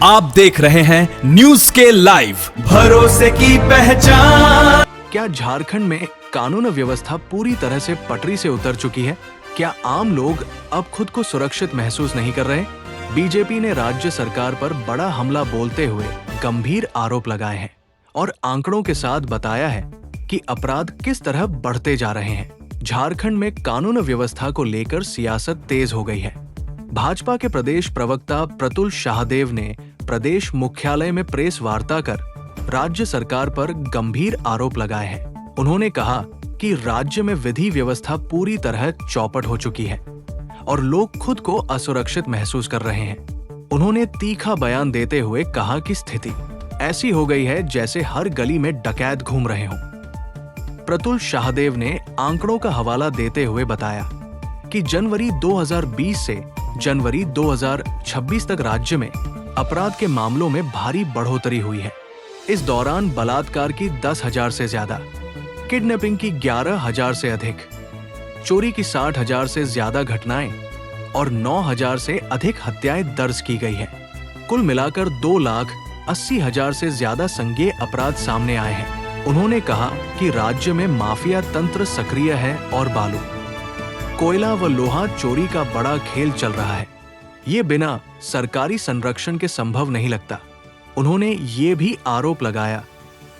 आप देख रहे हैं न्यूज के लाइव भरोसे की पहचान। क्या झारखंड में कानून व्यवस्था पूरी तरह से पटरी से उतर चुकी है? क्या आम लोग अब खुद को सुरक्षित महसूस नहीं कर रहे? बीजेपी ने राज्य सरकार पर बड़ा हमला बोलते हुए गंभीर आरोप लगाए हैं और आंकड़ों के साथ बताया है कि अपराध किस तरह बढ़ते जा रहे हैं। झारखंड में कानून व्यवस्था को लेकर सियासत तेज हो गई है। भाजपा के प्रदेश प्रवक्ता प्रतुल शाहदेव ने प्रदेश मुख्यालय में प्रेस वार्ता कर राज्य सरकार पर गंभीर आरोप लगाए हैं। उन्होंने कहा कि राज्य में विधि व्यवस्था पूरी तरह चौपट हो चुकी है और लोग खुद को असुरक्षित महसूस कर रहे हैं। उन्होंने तीखा बयान देते हुए कहा कि स्थिति ऐसी हो गई है जैसे हर गली में डकैत घूम रहे हों। प्रतुल शाहदेव ने आंकड़ों का हवाला देते हुए बताया कि जनवरी 2020 से जनवरी 2026 तक राज्य में अपराध के मामलों में भारी बढ़ोतरी हुई है। इस दौरान बलात्कार की 10,000 से ज्यादा, किडनैपिंग की 11,000 से अधिक, चोरी की 60,000 से ज्यादा घटनाएं और 9,000 से अधिक हत्याएं दर्ज की गई है। कुल मिलाकर 2,80,000 से ज्यादा संज्ञेय अपराध सामने आए हैं। उन्होंने कहा कि राज्य में माफिया तंत्र सक्रिय है और बालू, कोयला व लोहा चोरी का बड़ा खेल चल रहा है। ये बिना सरकारी संरक्षण के संभव नहीं लगता। उन्होंने ये भी आरोप लगाया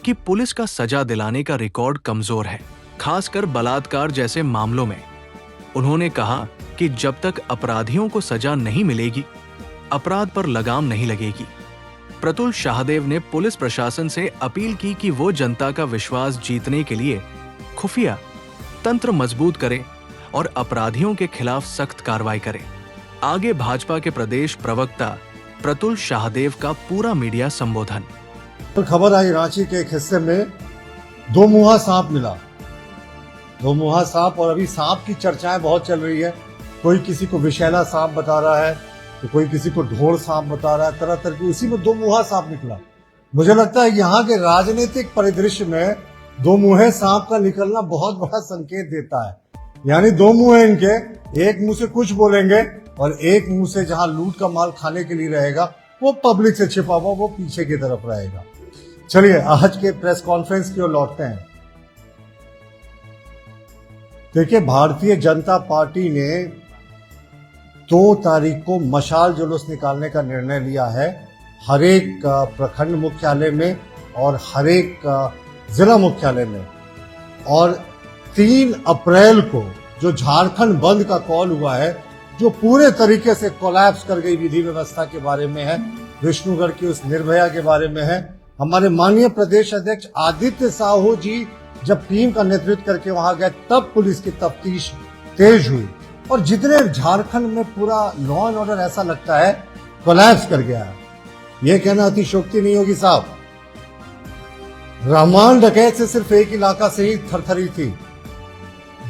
कि पुलिस का सजा दिलाने का रिकॉर्ड कमजोर है, खासकर बलात्कार जैसे मामलों में। उन्होंने कहा कि जब तक अपराधियों को सजा नहीं मिलेगी, अपराध पर लगाम नहीं लगेगी। प्रतुल शाहदेव ने पुलिस प्रशासन से अपील की कि वो जनता का विश्वास जीतने के लिए खुफिया तंत्र मजबूत करे और अपराधियों के खिलाफ सख्त कार्रवाई करे। आगे भाजपा के प्रदेश प्रवक्ता प्रतुल शाहदेव का पूरा मीडिया संबोधन। खबर आई रांची के एक हिस्से में दो मुहा सांप मिला। दो मुहा सांप, और अभी सांप की चर्चाएं बहुत चल रही है। कोई किसी को विषैला सांप बता रहा है तो कोई किसी को ढोल सांप बता रहा है, तरह तरह की। उसी में दो मुहा सांप निकला। मुझे लगता है यहाँ के राजनीतिक परिदृश्य में दो मुहे सांप का निकलना बहुत बड़ा संकेत देता है। यानी दो मुंह है इनके, एक मुंह से कुछ बोलेंगे और एक मुंह से जहां लूट का माल खाने के लिए रहेगा वो पब्लिक से छिपा हुआ वो पीछे की तरफ रहेगा। चलिए आज के प्रेस कॉन्फ्रेंस की ओर लौटते हैं। देखिए, भारतीय जनता पार्टी ने 2 तारीख को मशाल जुलूस निकालने का निर्णय लिया है। हर एक प्रखंड मुख्यालय में और हर एक जिला मुख्यालय में, और 3 अप्रैल को जो झारखंड बंद का कॉल हुआ है, जो पूरे तरीके से कोलैप्स कर गई विधि व्यवस्था के बारे में है, विष्णुगढ़ की उस निर्भया के बारे में है। हमारे माननीय प्रदेश अध्यक्ष आदित्य साहू जी जब टीम का नेतृत्व करके वहां गए तब पुलिस की तफ्तीश तेज हुई और जितने झारखंड में पूरा लॉ एंड ऑर्डर ऐसा लगता है कोलैप्स कर गया है। यह कहना अतिशयोक्ति नहीं होगी साहब। रहमान डकैत से सिर्फ एक इलाका से ही थरथरी थी।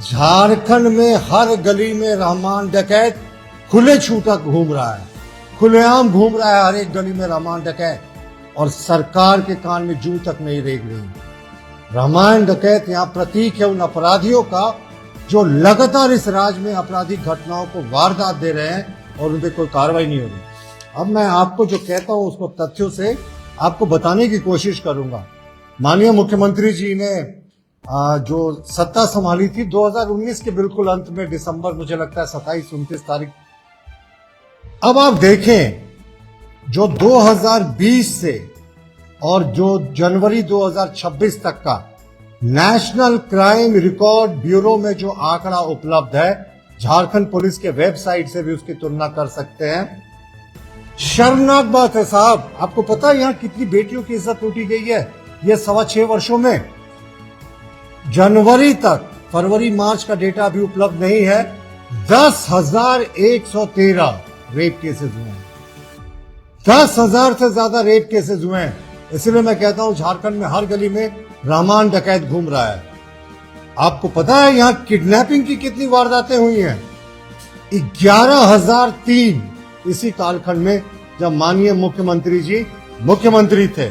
झारखंड में हर गली में रहमान डकैत खुले छूटा घूम रहा है, खुलेआम घूम रहा है हर एक गली में रहमान डकैत, और सरकार के कान में जूं तक नहीं रेंग रही। रहमान डकैत यहाँ प्रतीक है उन अपराधियों का जो लगातार इस राज्य में आपराधिक घटनाओं को वारदात दे रहे हैं और उन पर कोई कार्रवाई नहीं हो रही। अब मैं आपको जो कहता हूं उसको तथ्यों से आपको बताने की कोशिश करूंगा। माननीय मुख्यमंत्री जी ने जो सत्ता संभाली थी 2019 के बिल्कुल अंत में, दिसंबर, मुझे लगता है 27-29 तारीख। अब आप देखें जो 2020 से और जो जनवरी 2026 तक का नेशनल क्राइम रिकॉर्ड ब्यूरो में जो आंकड़ा उपलब्ध है, झारखंड पुलिस के वेबसाइट से भी उसकी तुलना कर सकते हैं। शर्मनाक बात है साहब। आपको पता है यहां कितनी बेटियों की इज्जत लूटी गई है ये 6.25 वर्षों में? जनवरी तक, फरवरी मार्च का डेटा अभी उपलब्ध नहीं है, 10,113 रेप केसेस हुए हैं। 10,000 से ज्यादा रेप केसेस हुए हैं। इसलिए मैं कहता हूं झारखंड में हर गली में रहमान डकैत घूम रहा है। आपको पता है यहां किडनैपिंग की कितनी वारदातें हुई हैं? 11,003 इसी कालखंड में जब माननीय मुख्यमंत्री जी मुख्यमंत्री थे।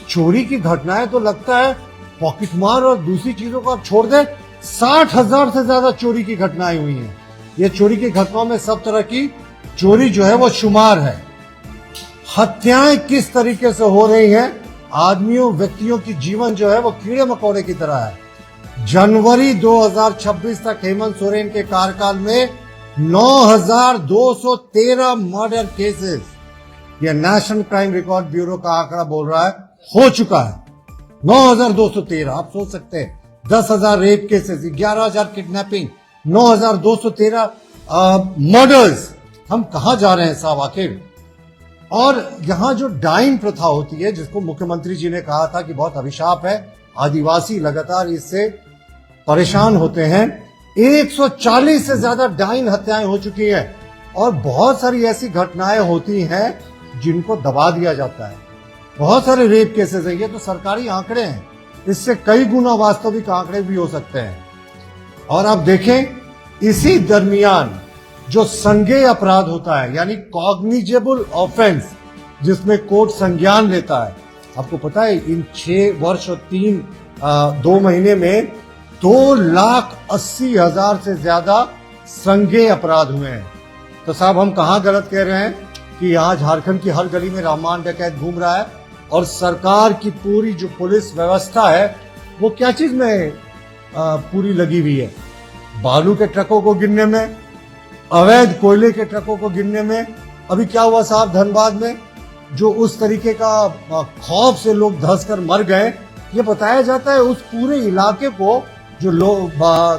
चोरी की घटनाएं तो लगता है पॉकेटमार और दूसरी चीजों को आप छोड़ दें, 60,000 से ज्यादा चोरी की घटनाएं हुई हैं। ये चोरी की घटनाओं में सब तरह की चोरी जो है वो शुमार है। हत्याएं किस तरीके से हो रही हैं, आदमियों व्यक्तियों की जीवन जो है वो कीड़े मकोड़े की तरह है। जनवरी 2026 तक हेमंत सोरेन के कार्यकाल में 9,213 मर्डर केसेस, यह नेशनल क्राइम रिकॉर्ड ब्यूरो का आंकड़ा बोल रहा है, हो चुका है। 9,213, आप सोच सकते हैं, 10,000 रेप केसेस, 11,000 किडनैपिंग, 9,213 मर्डर्स। हम कहां जा रहे हैं साहब आखिर? और यहां जो डाइंग प्रथा होती है, जिसको मुख्यमंत्री जी ने कहा था कि बहुत अभिशाप है, आदिवासी लगातार इससे परेशान होते हैं। 140 से ज्यादा डाइंग हत्याएं हो चुकी हैं और बहुत सारी ऐसी घटनाएं होती हैं जिनको दबा दिया जाता है। बहुत सारे रेप केसेस हैं, ये तो सरकारी आंकड़े हैं, इससे कई गुना वास्तविक आंकड़े भी हो सकते हैं। और आप देखें, इसी दरमियान जो संज्ञेय अपराध होता है, यानी कॉग्निजेबल ऑफेंस, जिसमें कोर्ट संज्ञान लेता है, आपको पता है इन 6 वर्ष और 2 महीने में 2,80,000 से ज्यादा संज्ञेय अपराध हुए हैं। तो साहब हम कहां गलत कह रहे हैं कि यहाँ झारखंड की हर गली में रामान डकैत घूम रहा है और सरकार की पूरी जो पुलिस व्यवस्था है वो क्या चीज में पूरी लगी हुई है? बालू के ट्रकों को गिनने में, अवैध कोयले के ट्रकों को गिनने में। अभी क्या हुआ साहब धनबाद में, जो उस तरीके का खौफ से लोग धंस कर मर गए, ये बताया जाता है उस पूरे इलाके को जो लोग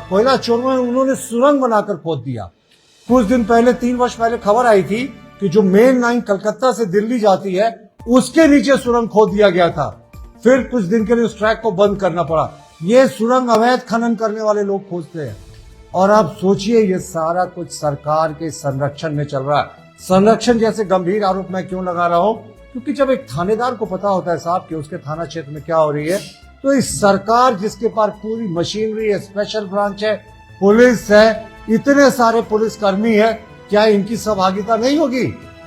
कोयला चोरों हैं उन्होंने सुरंग बनाकर खोद दिया। कुछ दिन पहले, 3 वर्ष पहले खबर आई थी कि जो मेन लाइन कलकत्ता से दिल्ली जाती है उसके नीचे सुरंग खोद दिया गया था। फिर कुछ दिन के लिए उस ट्रैक को बंद करना पड़ा। ये सुरंग अवैध खनन करने वाले लोग खोदते हैं। और आप सोचिए, ये सारा कुछ सरकार के संरक्षण में चल रहा है। संरक्षण जैसे गंभीर आरोप मैं क्यों लगा रहा हूं? क्योंकि जब एक थानेदार को पता होता है साहब कि उसके थाना क्षेत्र में क्या हो रही है, तो इस सरकार जिसके पास पूरी मशीनरी है, स्पेशल ब्रांच है, पुलिस है, इतने सारे पुलिसकर्मी है, क्या इनकी सहभागिता नहीं होगी?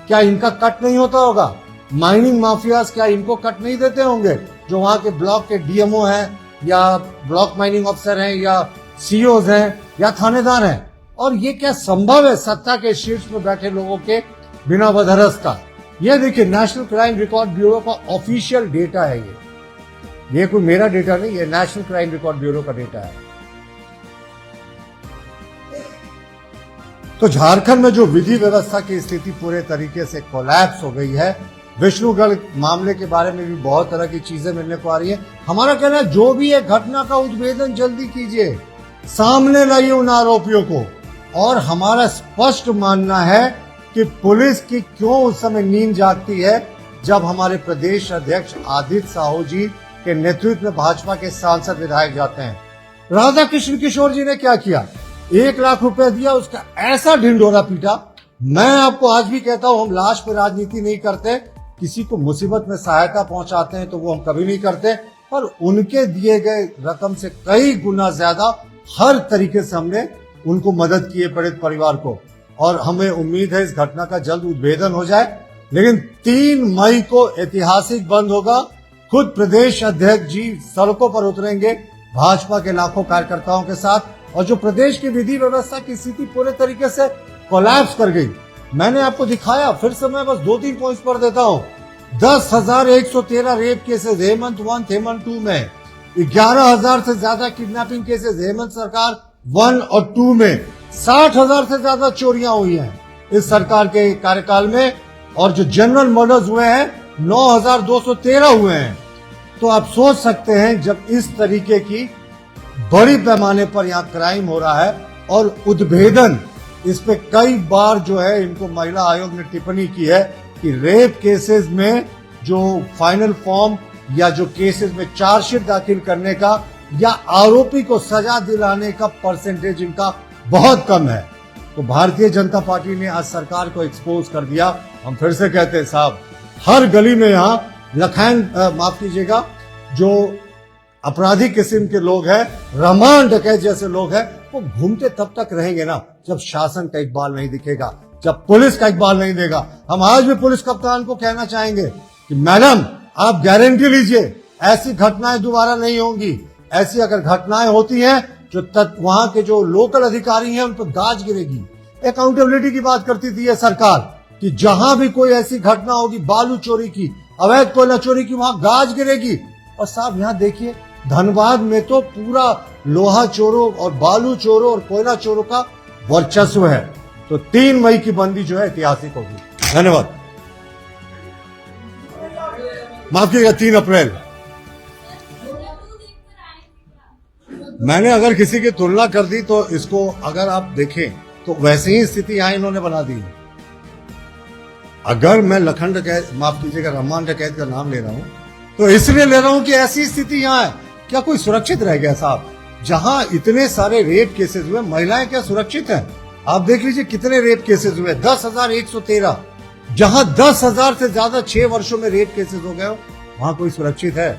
क्या इनका कट नहीं होता होगा? माइनिंग माफियाज क्या इनको कट नहीं देते होंगे? जो वहां के ब्लॉक के डीएमओ हैं या ब्लॉक माइनिंग अफसर हैं या सीओज हैं या थानेदार हैं। और ये क्या संभव है सत्ता के शीर्ष में बैठे लोगों के बिना बदहरस का? ये देखिए, नेशनल क्राइम रिकॉर्ड ब्यूरो का ऑफिशियल डेटा है ये कोई मेरा डेटा नहीं, ये नेशनल क्राइम रिकॉर्ड ब्यूरो का डेटा है। तो झारखंड में जो विधि व्यवस्था की स्थिति पूरे तरीके से कोलैप्स हो गई है। विष्णुगढ़ मामले के बारे में भी बहुत तरह की चीजें मिलने को आ रही है। हमारा कहना है जो भी है घटना का उद्भेदन जल्दी कीजिए, सामने लाइए उन आरोपियों को। और हमारा स्पष्ट मानना है कि पुलिस की क्यों उस समय नींद जागती है जब हमारे प्रदेश अध्यक्ष आदित्य साहू जी के नेतृत्व में भाजपा के सांसद विधायक जाते हैं। राधा कृष्ण किशोर जी ने क्या किया? 1 लाख रुपए दिया, उसका ऐसा ढिंढोरा पीटा। मैं आपको आज भी कहता हूं, हम लाश पे राजनीति नहीं करते, किसी को मुसीबत में सहायता पहुंचाते हैं तो वो हम कभी नहीं करते, पर उनके दिए गए रकम से कई गुना ज्यादा हर तरीके से हमने उनको मदद की है, पीड़ित परिवार को। और हमें उम्मीद है इस घटना का जल्द उद्भेदन हो जाए। लेकिन 3 मई को ऐतिहासिक बंद होगा। खुद प्रदेश अध्यक्ष जी सड़कों पर उतरेंगे भाजपा के लाखों कार्यकर्ताओं के साथ। और जो प्रदेश की विधि व्यवस्था की स्थिति पूरे तरीके से कोलैप्स कर गई, मैंने आपको दिखाया, फिर से मैं बस 2-3 पॉइंट्स पर देता हूं। 10,113 रेप केसेस हेमंत 1, हेमंत 2 में, 11,000 से ज्यादा किडनैपिंग केसेस हेमंत सरकार 1 और 2 में, 60,000 से ज्यादा चोरियां हुई हैं इस सरकार के कार्यकाल में। और जो जनरल मर्डर्स हुए हैं 9,213 हुए हैं। तो आप सोच सकते हैं, जब इस तरीके की बड़ी पैमाने पर यहाँ क्राइम हो रहा है और उद्भेदन, इस पे कई बार जो है इनको महिला आयोग ने टिप्पणी की है कि रेप केसेस में जो फाइनल फॉर्म या जो केसेस में चार्जशीट दाखिल करने का या आरोपी को सजा दिलाने का परसेंटेज इनका बहुत कम है। तो भारतीय जनता पार्टी ने आज सरकार को एक्सपोज कर दिया। हम फिर से कहते हैं साहब, हर गली में यहाँ लखैन माफ कीजिएगा, जो अपराधी किस्म के लोग हैं, रहमान डकैत जैसे लोग हैं, वो घूमते तब तक रहेंगे ना जब शासन का इकबाल नहीं दिखेगा, जब पुलिस का इकबाल नहीं देगा। हम आज भी पुलिस कप्तान को कहना चाहेंगे कि मैडम आप गारंटी लीजिए ऐसी घटनाएं दोबारा नहीं होंगी। ऐसी अगर घटनाएं होती हैं जो वहां के जो लोकल अधिकारी हैं उन पर गाज गिरेगी। अकाउंटेबिलिटी की बात करती थी ये सरकार, कि जहां भी कोई ऐसी घटना होगी बालू चोरी की, अवैध कोयला चोरी की, वहां गाज गिरेगी। और साहब यहां देखिए धनबाद में तो पूरा लोहा चोरों और बालू चोरों और कोयला चोरों का वर्चस्व है। तो 3 मई की बंदी जो है ऐतिहासिक होगी। धन्यवाद। माफ कीजिएगा, 3 अप्रैल। मैंने अगर किसी की तुलना कर दी तो इसको अगर आप देखें तो वैसे ही स्थिति यहां इन्होंने बना दी है। अगर मैं लखन डकैत, माफ कीजिएगा, रहमान डकैत का नाम ले रहा हूं तो इसलिए ले रहा हूं कि ऐसी स्थिति यहां है। क्या कोई सुरक्षित रह गया साहब? जहां इतने सारे रेप केसेस हुए, महिलाएं क्या सुरक्षित हैं? आप देख लीजिए कितने रेप केसेस हुए, 10,113। जहां 10,000 से ज्यादा 6 वर्षों में रेप केसेस हो गए, वहां कोई सुरक्षित है?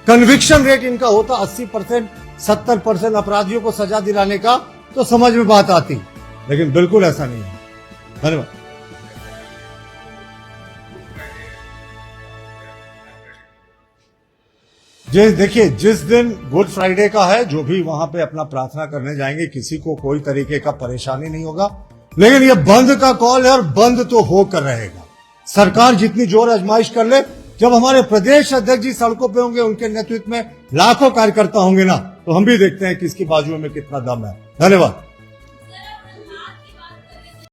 कन्विक्शन रेट इनका होता 80%, 70% अपराधियों को सजा दिलाने का, तो समझ में बात आती। लेकिन बिल्कुल ऐसा नहीं है। धन्यवाद। देखिए, जिस दिन गुड फ्राइडे का है, जो भी वहां पे अपना प्रार्थना करने जाएंगे, किसी को कोई तरीके का परेशानी नहीं होगा। लेकिन ये बंद का कॉल है और बंद तो होकर रहेगा। सरकार जितनी जोर आजमाइश कर ले, जब हमारे प्रदेश अध्यक्ष जी सड़कों पे होंगे, उनके नेतृत्व में लाखों कार्यकर्ता होंगे ना, तो हम भी देखते हैं कि इसकी बाजुओं में कितना दम है। धन्यवाद।